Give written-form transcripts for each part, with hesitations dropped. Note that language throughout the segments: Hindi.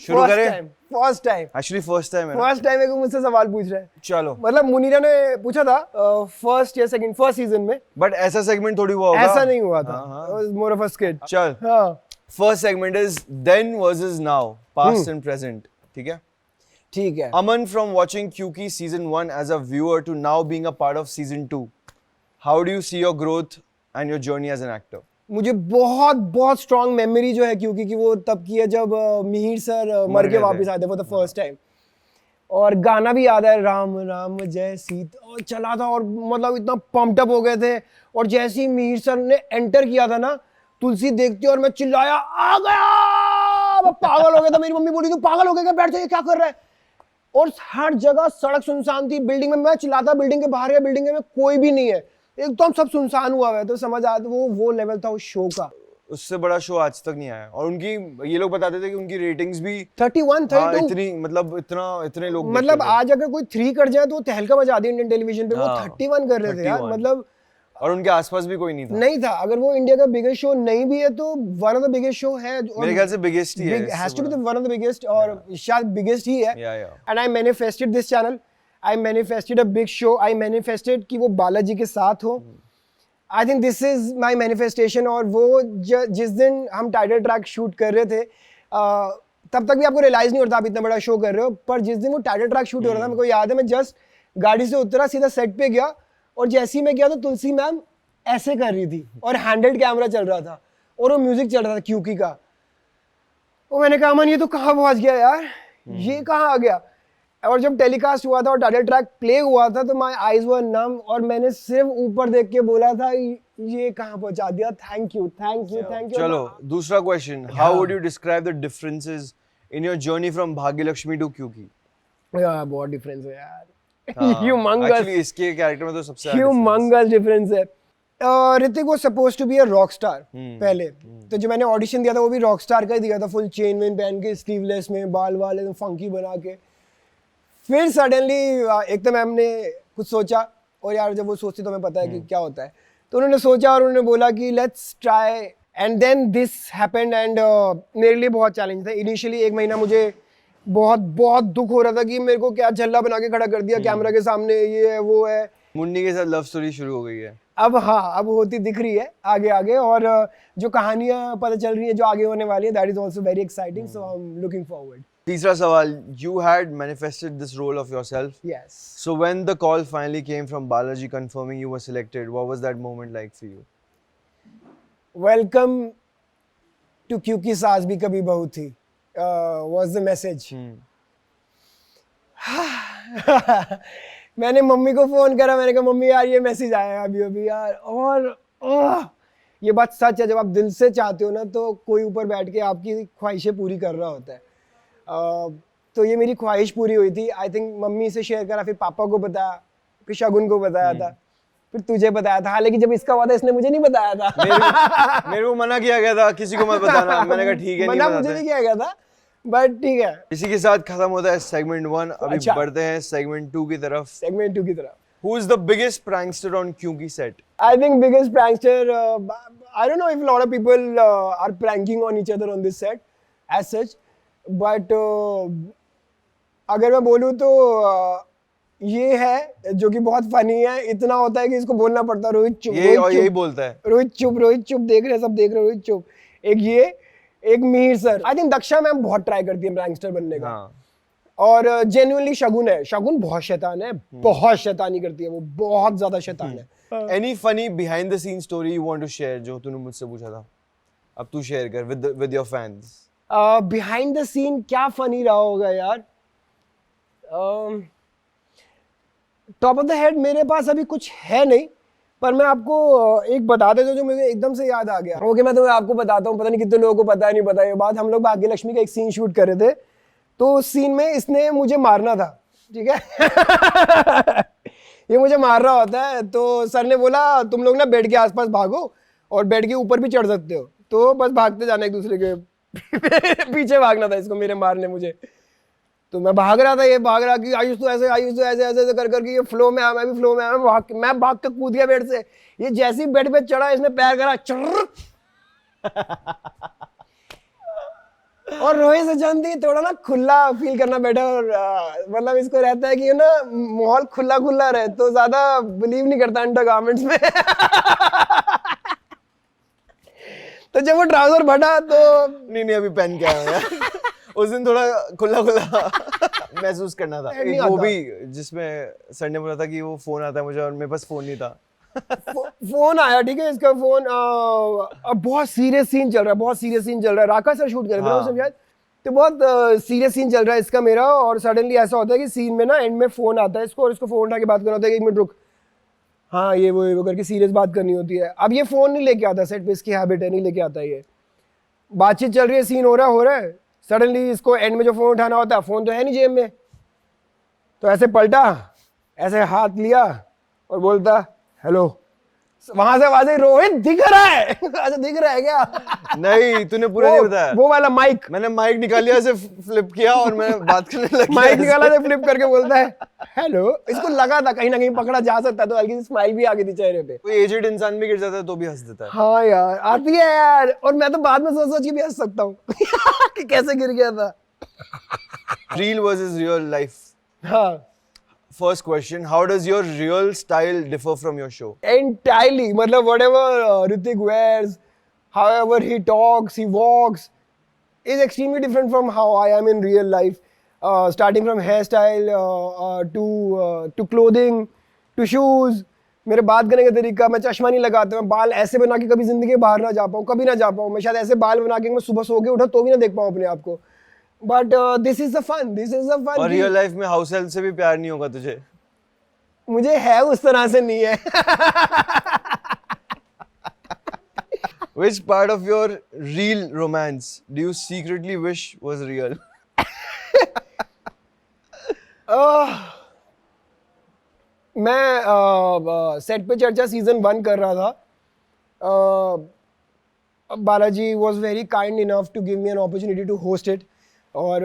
शुरू करें? First time actually first time है। फर्स्ट टाइम एक मुझसे सवाल पूछ रहा है। चलो, मतलब मुनीरा ने पूछा था फर्स्ट या सेकंड फर्स्ट सीजन में, बट ऐसा सेगमेंट थोड़ी हुआ होगा। ऐसा नहीं हुआ था। हाँ। It was more of a skit. चल, हाँ first segment is then versus now, past and present, ठीक है? ठीक है। Aman, from watching Kyuki season 1 as a viewer to now being a part of season 2, how do you see your growth and your journey as an actor? मुझे बहुत बहुत स्ट्रॉन्ग मेमोरी जो है क्योंकि कि वो तब की है जब मिहिर सर मर के गए वापस थे। आए थे फॉर द फर्स्ट टाइम, और गाना भी याद है, राम राम जय सीता, और चला था, और मतलब इतना पम्प्ड अप हो गए थे। और जैसे ही मिहिर सर ने एंटर किया था ना, तुलसी देखती और मैं चिल्लाया आ गया, मैं पागल हो गया था। मेरी मम्मी बोली तू पागल हो गया क्या, बैठ जा, ये क्या कर रहा है। और हर जगह सड़क सुनसान थी, बिल्डिंग में मैं चिल्लाता, बिल्डिंग के बाहर या बिल्डिंग में कोई भी नहीं है, एकदम सब सुनसान हुआ है। तो समझ आया, तो वो लेवल था उस शो का। उससे बड़ा शो आज तक नहीं आया। और उनकी, ये लोग बताते थे कि उनकी रेटिंग्स भी 31 हाँ, 32, इतनी, मतलब इतने लोग मतलब देखते थे। आज अगर कोई 3 कर जाए तो तहलका मचा दी इंडियन टेलीविजन पे। वो हाँ, 31 कर रहे थे यार, 31। मतलब और उनके आसपास भी कोई नहीं था। नहीं था। अगर वो इंडिया का बिगेस्ट शो नहीं भी है तो one of the biggest show है। मेरे ख्याल से बिगेस्ट ही है। Has to be the one of the biggest, और शायद बिगेस्ट ही है। And I manifested this channel, I manifested a big show, I manifested कि वो बालाजी के साथ हो। I think this is my manifestation. और वो जिस दिन हम टाइटल ट्रैक शूट कर रहे थे, तब तक भी आपको रियलाइज नहीं होता आप इतना बड़ा शो कर रहे हो, पर जिस दिन वो टाइटल ट्रैक शूट हो रहा था, मेरे को याद है, मैं जस्ट गाड़ी से उतरा, सीधा सेट पे गया, और जैसे ही मैं गया तो तुलसी मैम ऐसे कर रही थी और हैंडल्ड कैमरा चल रहा था और वो म्यूजिक चल रहा था क्यूकी का। और मैंने कहा अमन ये तो कहाँ पहुंच गया यार, ये कहाँ आ गया। और जब टेलीकास्ट हुआ था और टाइटल ट्रैक प्ले हुआ था तो माय आईज वर नम, और मैंने सिर्फ ऊपर देख के बोला था ये कहाँ पहुंचा दिया, thank you thank you thank you. चलो, दूसरा question, how would you describe the differences in your journey from Bhagyalakshmi to क्यूकी? यार बहुत डिफरेंस है यार, ह्यूमंगस। एक्चुअली इसके कैरेक्टर में तो सबसे ह्यूमंगस डिफरेंस है। Hrithik was supposed to be a rock star पहले, तो जो मैंने ऑडिशन दिया था वो भी रॉक स्टार का ही दिया था, फुल चेन वेन पहन के, स्लीवलेस में, बाल वाल एकदम फंकी बना के। फिर सडनली एक तो मैम ने कुछ सोचा, और यार जब वो सोचती तो हमें पता है कि क्या होता है, तो उन्होंने सोचा और उन्होंने बोला कि let's try, and then this happened. And मेरे लिए बहुत चैलेंज था इनिशियली। 1 महीना मुझे बहुत बहुत दुख हो रहा था कि मेरे को क्या झल्ला बना के खड़ा कर दिया कैमरा के सामने, ये है वो है। मुन्नी के साथ लव स्टोरी शुरू हो गई है अब, हाँ अब होती दिख रही है आगे आगे, और जो कहानियां पता चल रही है जो आगे होने वाली है, that is also very exciting, so I am looking forward. तीसरा सवाल, you had manifested this role of yourself. Yes. So when the call finally came from Balaji confirming you were selected, what was that moment like for you? Welcome to क्योंकि सास भी कभी बहू थी was the message. मैंने मम्मी को फोन करा, मैंने कहा मम्मी यार ये मैसेज आया अभी अभी यार, और ये बात सच है, जब आप दिल से चाहते हो ना तो कोई ऊपर बैठ के आपकी ख्वाहिशें पूरी कर रहा होता है। तो ये मेरी ख्वाहिश पूरी हुई थी। आई थिंक मम्मी से शेयर करा, फिर पापा को बताया, फिर शगुन को बताया था, फिर तुझे बताया था। हालांकि जब इसका हुआ था इसने मुझे नहीं बताया था। मेरे को मना किया गया था किसी को मत बताना, मैंने कहा ठीक है, मना मुझे भी किया गया था, बट ठीक है। इसी के साथ खत्म होता है सेगमेंट 1। अभी बढ़ते हैं सेगमेंट 2 की तरफ। सेगमेंट 2 की तरफ। Who is the biggest prankster on Kyuki set? I think biggest prankster, I don't know if a lot of people are pranking on each other on this set as such, but अगर मैं बोलूँ तो ये है जो कि बहुत फनी है। इतना होता है कि इसको बोलना पड़ता है, रोहित चुप, यही बोलता है, रोहित चुप, देख रहे सब देख रहे, रोहित चुप। एक Mihir sir, I think Daksha ma'am बहुत ट्राई करती है प्रैंकस्टर बनने का। और जेन्युइनली शगुन है, शगुन बहुत शैतान है, बहुत शैतानी करती है वो, बहुत ज्यादा शैतान है। Any funny behind the scene story you want to share जो तूने मुझसे पूछा था, अब तू शेयर कर with your fans. Behind the scene क्या फनी रहा होगा यार, टॉप ऑफ द हेड मेरे पास अभी कुछ है नहीं, पर मैं आपको एक बता देता हूँ जो मुझे एकदम से याद आ गया। ओके, मैं तुम्हें आपको बताता हूँ, पता नहीं कितने लोगों को पता है नहीं पता ये बात। हम लोग भाग्यलक्ष्मी का एक सीन शूट कर रहे थे, तो उस सीन में इसने मुझे मारना था, ठीक है। ये मुझे मार रहा होता है, तो सर ने बोला तुम लोग ना बेड के आसपास भागो और बेड के ऊपर भी चढ़ सकते हो, तो बस भागते जाना एक दूसरे के पीछे भागना था इसको मेरे मारने मुझे। तो मैं भाग रहा था, ये भाग रहा कि आयुष तो ऐसे ऐसे कर करके ये फ्लो में आया, मैं भी फ्लो में आया, मैं भाग के कूद गया बेड से। ये जैसे ही बेड पे चढ़ा इसने पैर करा चर्र और रोहित से जानती थोड़ा ना खुला फील करना बेटर, और मतलब इसको रहता है कि ना माहौल खुला खुला रहे तो ज्यादा बिलीव नहीं करता अंडरगारमेंट्स में। तो जब वो ट्राउजर फटा तो नहीं अभी पहन के आया यार। उस दिन थोड़ा खुला खुला महसूस करना था। एक वो भी जिसमें सर ने बोला था कि वो फोन आता है मुझे और मेरे पास फोन नहीं था। फोन आया, ठीक है, इसका फोन अब बहुत सीरियस सीन चल रहा है, बहुत सीरियस सीन चल रहा है, राका सर शूट कर रहे थे उस समय, तो बहुत सीरियस सीन चल रहा है इसका मेरा, और सडनली ऐसा होता है कि सीन में ना एंड में फोन आता है इसको, और इसको फोन उठा के बात करना होता है कि 1 मिनट रुक, हाँ ये वो करके सीरियस बात करनी होती है। अब ये फोन नहीं लेके आता सेट पे, इसकी हैबिट है, नहीं लेके आता ये। बातचीत चल रही है, सीन हो रहा है, सडनली इसको एंड में जो फोन उठाना होता है, फोन तो है नहीं जेब में, तो ऐसे पलटा, ऐसे हाथ लिया और बोलता हेलो। वहां से आवाज आई, रोहित दिख रहा है। अच्छा दिख रहा है क्या? नहीं तूने पूरा नहीं बताया। वो वाला माइक, मैंने माइक निकाल लिया, ऐसे फ्लिप किया और मैं बात करने लगा। माइक निकाला तो फ्लिप करके बोलता है हेलो। इसको लगा था कहीं ना कहीं पकड़ा जा सकता है, तो हल्की सी स्माइल भी आ गई थी चेहरे पे। कोई एजेड इंसान भी गिर जाता है तो भी हंस देता है। हाँ यार आती है यार, और मैं तो बाद में सोच सोच के भी हंस सकता हूँ कि कैसे गिर गया था। Real versus real life. हाँ First question, how does your real style differ from your show? entirely, मतलब whatever Hrithik wears, however he talks, he walks, is extremely different from how I am in real life. Starting from hairstyle to clothing to shoes. मेरे बात करने का तरीका, मैं चश्मा नहीं लगाता, मैं बाल ऐसे बना के कभी जिंदगी के बाहर ना जा पाऊँ, कभी ना जा पाऊँ। मैं शायद ऐसे बाल बना के मैं सुबह सो के उठा तो भी ना देख पाऊँ अपने आप को। But this is the fun, this is the fun. और रियल लाइफ में हाउस हेल्प से भी प्यार नहीं होगा तुझे? मुझे है, उस तरह से नहीं है। Which part of your real romance do you secretly wish was real? मैं सेट पे चर्चा सीजन 1 कर रहा था। Balaji was very kind enough to give me an opportunity to host it, और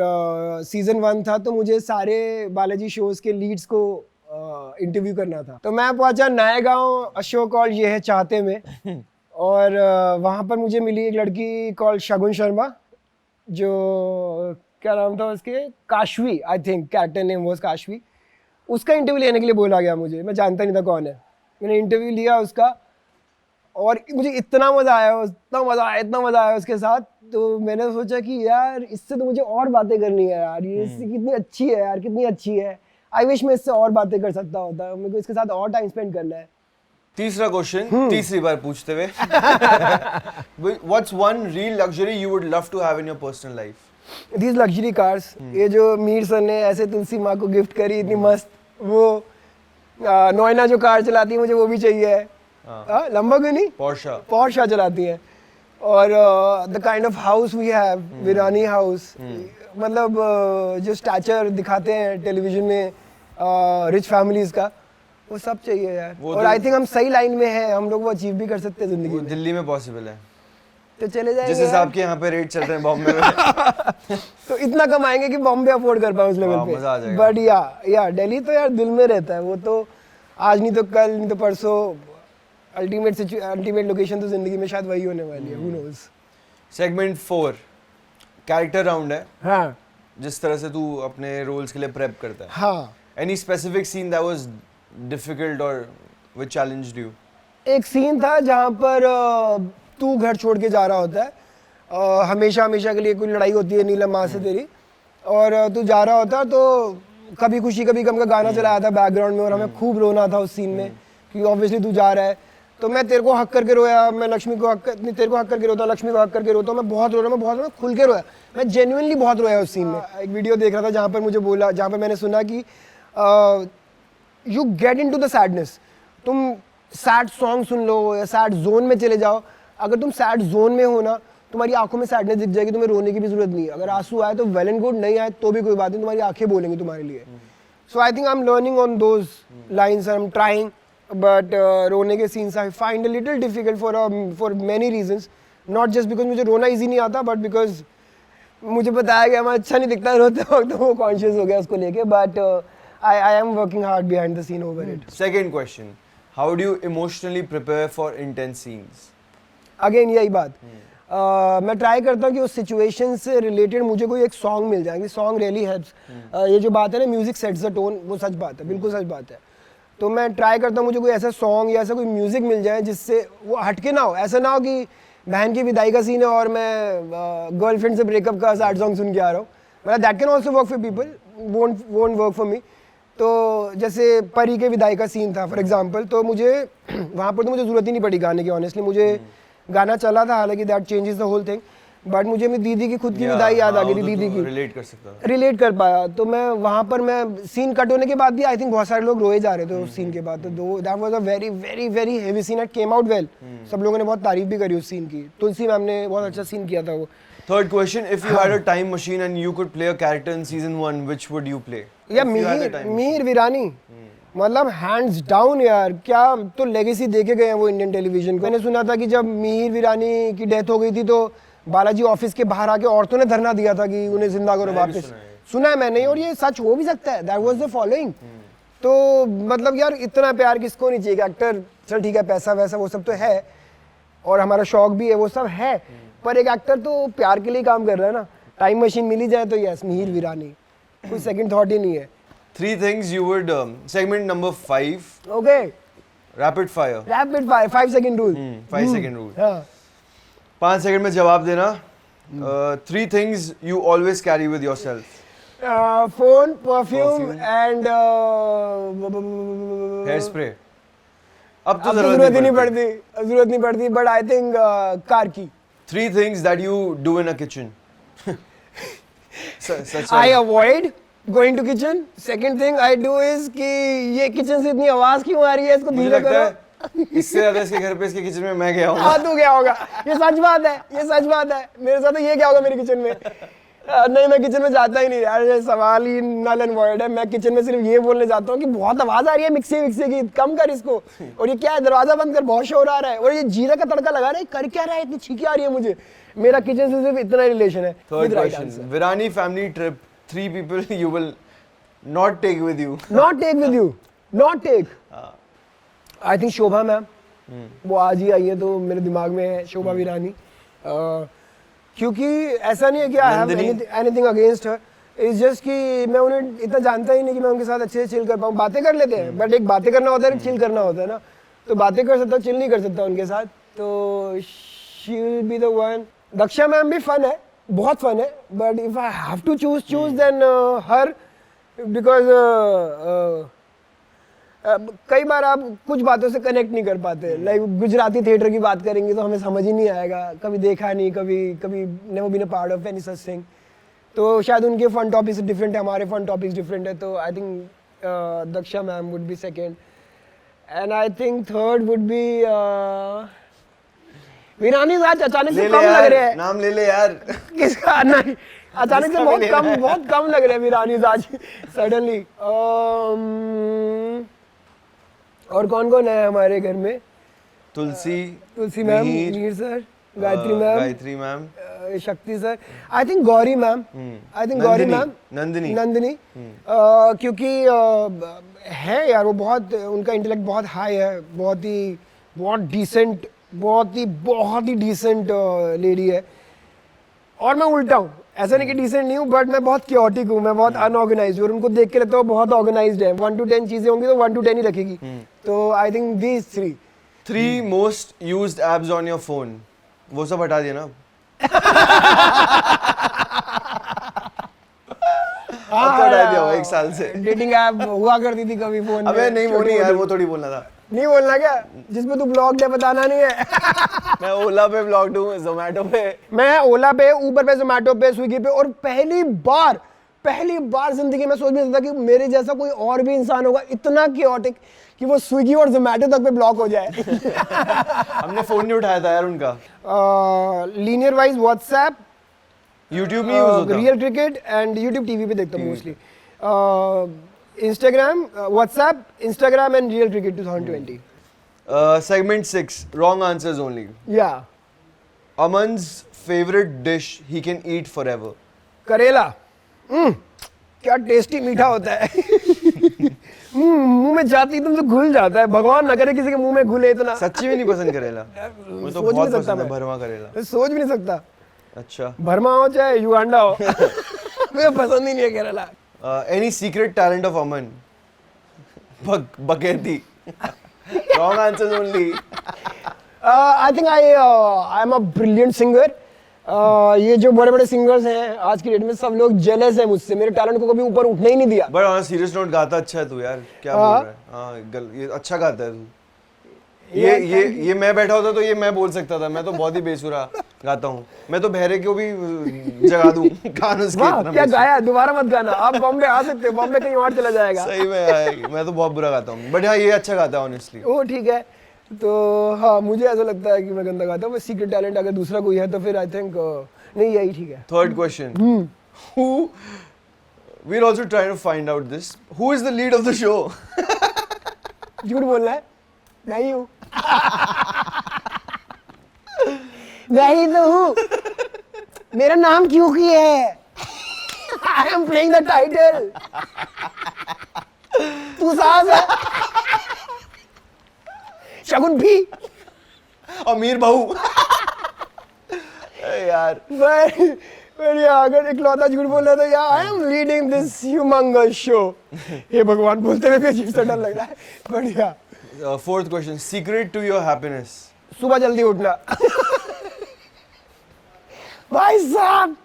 सीजन 1 था तो मुझे सारे बालाजी शोज के लीड्स को इंटरव्यू करना था। तो मैं पहुंचा नया शो कॉल ये है चाहते में, और वहाँ पर मुझे मिली एक लड़की कॉल शगुन शर्मा, जो क्या नाम था उसके, Kashvi, I think character name was Kashvi. उसका इंटरव्यू लेने के लिए बोला गया मुझे, मैं जानता नहीं था कौन है। मैंने इंटरव्यू लिया उसका, और मुझे इतना मज़ा आया, इतना मज़ा आया उसके साथ। तो मैंने सोचा कि यार इससे तो मुझे और बातें करनी है यार, ये इससे कितनी अच्छी है यार, कितनी अच्छी है। आई विश मैं इससे और बातें कर सकता होता, मेरे को इसके साथ और टाइम स्पेंड करना है। तीसरा क्वेश्चन, तीसरी बार पूछते हुए, what's one real luxury you would love to have in your personal life? These luxury cars, ये जो मीर सर ने ऐसे तुलसी माँ को गिफ्ट करी इतनी मस्त, वो नोएना जो कार चलाती है मुझे वो भी चाहिए है, लंबोर्गिनी पोर्शा चलाती है। और the kind of house we have, Virani house, मतलब जो स्टैचर दिखाते हैं टेलीविजन में रिच फैमिलीज का, वो सब चाहिए यार। और आई थिंक हम सही लाइन में हैं, हम लोग वो अचीव भी कर सकते हैं जिंदगी में। दिल्ली में पॉसिबल है तो चले जाएंगे, जिस हिसाब के यहाँ पे रेट चल रहे हैं बॉम्बे में। तो इतना कमाएंगे कि बॉम्बे अफोर्ड कर पाए उस लेवल पे। मजा आ जाएगा। बट या दिल्ली तो यार दिल में रहता है, वो तो आज नहीं तो कल, नहीं तो परसों, अल्टीमेट लोकेशन तो जिंदगी में शायद वही होने वाली है, who knows. Segment 4 character round है। हाँ, जिस तरह से तू अपने रोल्स के लिए प्रेप करता है। हाँ। Any specific seen that was difficult और व्हिच चैलेंज्ड यू? एक सीन था जहाँ पर तू घर छोड़ के जा रहा होता है, हमेशा के लिए कोई लड़ाई होती है नीलम माँ से तेरी, और तू जा रहा होता तो कभी खुशी कभी गम का गाना चलाया था बैकग्राउंड में, और हमें खूब रोना था उस सीन में, क्योंकि ऑब्वियसली तू जा रहा है। तो मैं तेरे को हक करके रोया, मैं लक्ष्मी को तेरे को हक करके रोता, लक्ष्मी को हक करके रोता, मैं बहुत रो रहा, मैं खुल के रोया, मैं जेन्युइनली बहुत रोया उस सीन में। एक वीडियो देख रहा था जहाँ पर मुझे बोला, जहाँ पर मैंने सुना कि you get into the sadness, तुम सैड सॉन्ग सुन लो या सैड जोन में चले जाओ। अगर तुम सैड जोन में हो ना, तुम्हारी आंखों में सैडनेस दिख जाएगी, तुम्हें रोने की भी जरूरत नहीं है। अगर आंसू आए तो वेल एंड गुड, नहीं आए तो भी कोई बात नहीं, तुम्हारी आंखें बोलेंगी तुम्हारे लिए। So I think I am learning on those lines, I am trying, but रोने के scenes I find a little difficult for many reasons, not just because मुझे रोना ईजी नहीं आता, बट बिकॉज मुझे बताया गया मैं अच्छा नहीं दिखता रोते वक्त, तो वो कॉन्शियस हो गया उसको लेके। But I am working hard behind the seen over it. Second question, how do you emotionally prepare for intense scenes? Again यही बात, मैं ट्राई करता हूँ कि उस सिचुएशन से रिलेटेड मुझे कोई एक सॉन्ग मिल जाए, सॉन्ग रियली हेल्प्स। ये जो बात है ना, म्यूजिक सेट्स द टोन, वो सच बात है, बिल्कुल सच बात है। तो मैं ट्राई करता हूँ मुझे कोई ऐसा सॉन्ग या ऐसा कोई म्यूजिक मिल जाए जिससे वो हटके ना हो। ऐसा ना हो कि बहन की विदाई का सीन है और मैं गर्लफ्रेंड से ब्रेकअप का सैड सॉन्ग सुन के आ रहा हूँ, मतलब that can also work for people, won't work for me. तो जैसे परी के विदाई का सीन था फॉर एग्जांपल, तो मुझे वहाँ पर तो मुझे ज़रूरत ही नहीं पड़ी गाने की, ऑनेस्टली मुझे गाना चला था, हालांकि that changes the whole thing, but मुझे मेरी दीदी की खुद की विदाई याद आ गई थी, दीदी की रिलेट कर पाया। तो मैं वहाँ पर, मैं सीन कट होने के बाद भी आई थिंक बहुत सारे लोग रोए जा रहे थे उस सीन के बाद, तो that was a very very very heavy scene, it came out well, सब लोगों ने बहुत तारीफ भी करी उस सीन की, तुलसी मैम ने बहुत अच्छा सीन किया था वो। Third question, if you had a time machine and you could play a character in season 1, which would you play? या मिहिर वीरानी, मतलब हैंड्स डाउन यार, क्या तो लेगेसी देके गए हैं वो इंडियन टेलीविजन को। मैंने सुना था कि जब मिहिर वीरानी की डेथ हो गई थी तो बालाजी ऑफिस के बाहर आके औरतों ने धरना दिया था कि उन्हें जिंदा करो वापस। सुना है मैंने, और ये सच हो भी सकता है, दैट वाज द फॉलोइंग। तो मतलब यार इतना प्यार किसको नहीं चाहिए, एक्टर चल ठीक है, पैसा वैसा वो सब तो है और हमारा शौक भी है, वो सब है, पर एक एक्टर तो प्यार के लिए काम कर रहा है ना। टाइम मशीन मिली जाए तो यस, मिहिर वीरानी, कोई सेकंड थॉट ही नहीं है। 3 things you would segment number 5. Okay. Rapid fire. 5 second rule. 5 second rule. हाँ. 5 सेकंड में जवाब देना। 3 things you always carry with yourself. Phone, perfume and Hairspray. अब तो जरूरत नहीं पड़ती, but I think कार की। 3 things that you do in a kitchen. I avoid going to kitchen. Second thing I do is कि ये किचन से इतनी आवाज क्यों आ रही है, इसको धीरे करो। इससे ज्यादा इसके घर पे, इसके किचन में मैं गया हूँ। हाँ तू गया होगा, ये सच बात है, मेरे साथ तो ये क्या होगा मेरे किचन में। नहीं, मैं किचन में जाता ही नहीं यार, ये सवाल ही नल एंड वॉइड है। मैं किचन में सिर्फ ये बोलने जाता हूँ कि बहुत आवाज आ रही है मिक्सी की, कम कर इसको, और ये क्या है, दरवाजा बंद कर, बहुत शोर आ रहा है, और ये जीरा का तड़का लगा रहा है, कर क्या रहा है, इतनी छींकी आ रही है मुझे। मेरा किचन से सिर्फ इतना रिलेशन है। Third question, Virani family trip, 3 people you will not take with you. Not take. I think Shobha ma'am, वो आज ही आई है तो मेरे दिमाग में है शोभा वीरानी, क्योंकि ऐसा नहीं है कि I have anything against her, it's just कि मैं उन्हें इतना जानता ही नहीं कि मैं उनके साथ अच्छे से चिल कर पाऊँ। बातें कर लेते हैं, बट एक बातें करना होता है, चिल करना होता है ना, तो बातें कर सकता हूँ, चिल नहीं कर सकता उनके साथ, तो she will be the one. Daksha ma'am भी फन है, बहुत फन है, but if I have to choose then her, because कई बार आप कुछ बातों से कनेक्ट नहीं कर पाते, लाइक गुजराती थिएटर की बात करेंगे तो हमें समझ ही नहीं आएगा, कभी देखा नहीं, कभी never been a part of any such thing, तो शायद उनके फन टॉपिक्स डिफरेंट है, हमारे फन टॉपिक्स डिफरेंट है, तो I think Daksha ma'am would be second, and I think third would be Virani. आज अचानक से कम लग रहे हैं, नाम ले ले यार। किसका? नहीं, अचानक से बहुत कम लग रहे हैं वीरानी आज सडनली। और कौन है हमारे घर में? Tulsi ma'am, Mir sir, Gayatri ma'am, Shakti sir, I think Gauri ma'am, Nandini, क्योंकि है यार वो बहुत, उनका इंटेलेक्ट बहुत हाई है, बहुत ही डिसेंट लेडी है, और मैं उल्टा हूँ, ऐसा नहीं कि डिसेंट नहीं हूँ, बट मैं बहुत क्योटिक हूँ, मैं बहुत अनऑर्गेनाइज्ड हूँ, और उनको देख के लगता है बहुत ऑर्गेनाइज्ड है। 1 to 10 चीजें होंगी तो 1 to 10 ही रखेगी, तो I think these 3 most used apps on your phone, वो सब हटा दिया ना। हाँ, 1 साल से डेटिंग ऐप हुआ करती थी कभी फोन में। अबे नहीं, वो नहीं यार, वो थोड़ी बोलना था। नहीं बोलना क्या, जिसमें तू ब्लॉग है बताना नहीं है। मैं ओला पे ब्लॉग्ड हूँ, जोमैटो पे, मैं ओला पे, ऊबर पे, जोमैटो पे, स्विगी पे, और पहली बार जिंदगी में सोच नहीं सकता कि मेरे जैसा कोई और भी इंसान होगा इतना क्योटिक कि वो स्विगी और जोमैटो तक पे ब्लॉक हो जाए। हमने फोन नहीं उठाया था यार उनका। लीनियर वाइज व्हाट्सएप, यूट्यूब नहीं यूज होता, real cricket and YouTube TV पे देखता हूँ mostly, Instagram, WhatsApp, Instagram and Real Cricket 2020. Segment 6, wrong answers only. Yeah. Aman's favorite dish he can eat forever. करेला, क्या टेस्टी मीठा होता है। मुंह में जाती एकदम से घुल जाता है, भगवान ना करे किसी के मुंह में घुले इतना। सच्ची में नहीं पसंद करेला, मुझे तो बहुत पसंद है भरमा करेला। मैं सोच भी नहीं सकता। अच्छा, भरमा हो चाहे युगांडा हो मुझे पसंद ही नहीं है Kerala. Any secret talent of Aman? बकैती। Wrong answers only. I think I am a brilliant singer. ये जो बड़े बड़े सिंगर्स हैं आज की डेट में, सब लोग जेलस है मुझसे, मेरे टैलेंट को कभी ऊपर उठने ही नहीं दिया। बट ऑन सीरियस नोट, गाता अच्छा है तू यार, क्या बोल रहा है? हाँ, ये अच्छा गाता है तू। ये मैं बैठा होता तो ये मैं बोल सकता था, मैं तो बहुत ही बेसुरा गाता हूँ, मैं तो बहरे को भी जगा दूं गानों से। वाह क्या गाया, दोबारा मत गाना, आप बॉम्बे आ सकते हो, बॉम्बे कहीं और चला जाएगा। सही में यार, मैं तो बहुत बुरा गाता हूँ, बट हाँ ये अच्छा गाता है ऑनेस्टली। ओ ठीक है, तो हाँ मुझे ऐसा लगता है कि मैं गंदा गाता हूँ। सीक्रेट टैलेंट अगर दूसरा कोई है तो फिर आई थिंक नहीं, यही ठीक है। Third question, who we're also trying to find out this, who is the lead of the show? झूठ बोलना है, नहीं हूँ मैं ही तो हूँ, मेरा नाम क्यों की है? I am playing the title. तू सास है, शगुन भी, अमीर बहू। यार मैं अगर इकलौता झूठ बोल रहा था यार, I am leading this humongous show. हे भगवान, बोलते हुए भी अजीब सा डर लग रहा है। बढ़िया। Fourth question, secret to your happiness? सुबह जल्दी उठना। भाई साहब,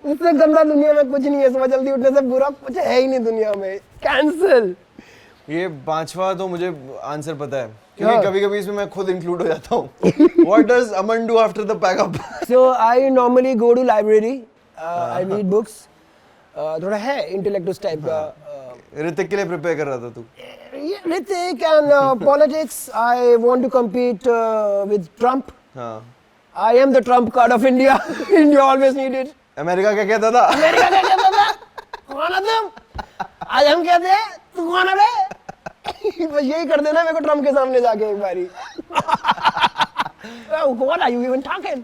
उससे गंदा दुनिया में कुछ नहीं है, सुबह जल्दी उठने से बुरा कुछ है ही नहीं दुनिया में। कैंसिल। ये पांचवा तो मुझे आंसर पता है, क्योंकि कभी-कभी इसमें मैं खुद इंक्लूड हो जाता हूँ। What does Aman do after the pack up? So I normally go to library. I read books. थोड़ा है इंटेलेक्टुअल टाइप का। ऋतिक के लिए प्रिपेयर कर रहा था तू? Hrithik and politics. I want to compete with Trump. हाँ। I am the Trump card of India. India always need it. America क्या कहता था? अमेरिका क्या कहता था? कौन है तुम? आज हम कहते हैं तू कौन है बे? बस यही कर देना मेरे को ट्रम्प के सामने जाके एक बारी। What are you even talking?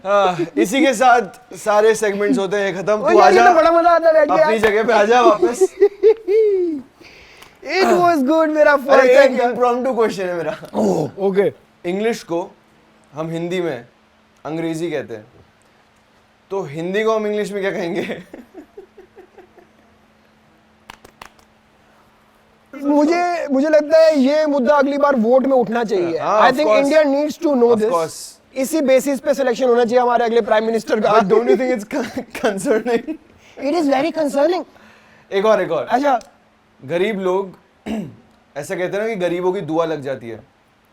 इसी के साथ सारे सेगमेंट्स होते हैं खत्म। तू यार, आजा, ये तो बड़ा मजा आता है बैठ के अपनी जगह पे आजा वापस। It was good मेरा first एक time। इम्प्रॉम्प्टू क्वेश्चन है मेरा। Okay. इंग्लिश को हम हिंदी में अंग्रेजी कहते हैं, तो हिंदी को हम इंग्लिश में क्या कहेंगे? मुझे लगता है ये मुद्दा अगली बार वोट में उठना चाहिए। I think India needs to know this. इसी बेसिस पे सिलेक्शन होना चाहिए हमारे अगले प्राइम मिनिस्टर का। But don't you think it's concerning? It is very concerning. एक और अच्छा, गरीब लोग ऐसा कहते हैं ना कि गरीबों की दुआ लग जाती है,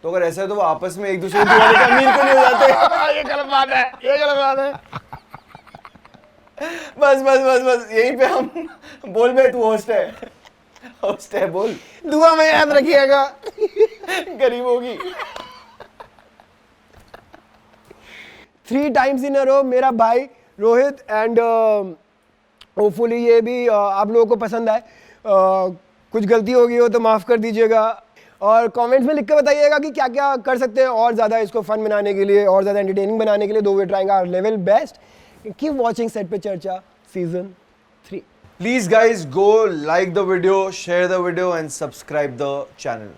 तो अगर ऐसा है तो वो आपस में एक दूसरे की दुआ लेकर अमीर क्यों नहीं हो जाते? ये गलत बात है, ये गलत बात है। बस यहीं पे हम बोल बे, तू होस्ट है बोल, दुआ में याद रखिएगा गरीबों की। 3 times in a row मेरा भाई रोहित एंड होपफुली ये भी आप लोगों को पसंद आए। कुछ गलती हो गई हो तो माफ़ कर दीजिएगा, और कमेंट्स में लिख के बताइएगा कि क्या क्या कर सकते हैं और ज़्यादा इसको फन बनाने के लिए और ज़्यादा एंटरटेनिंग बनाने के लिए। दो we trying our level best. Keep watching set पे चर्चा season 3। Please guys, go like the video, share the video and subscribe the channel.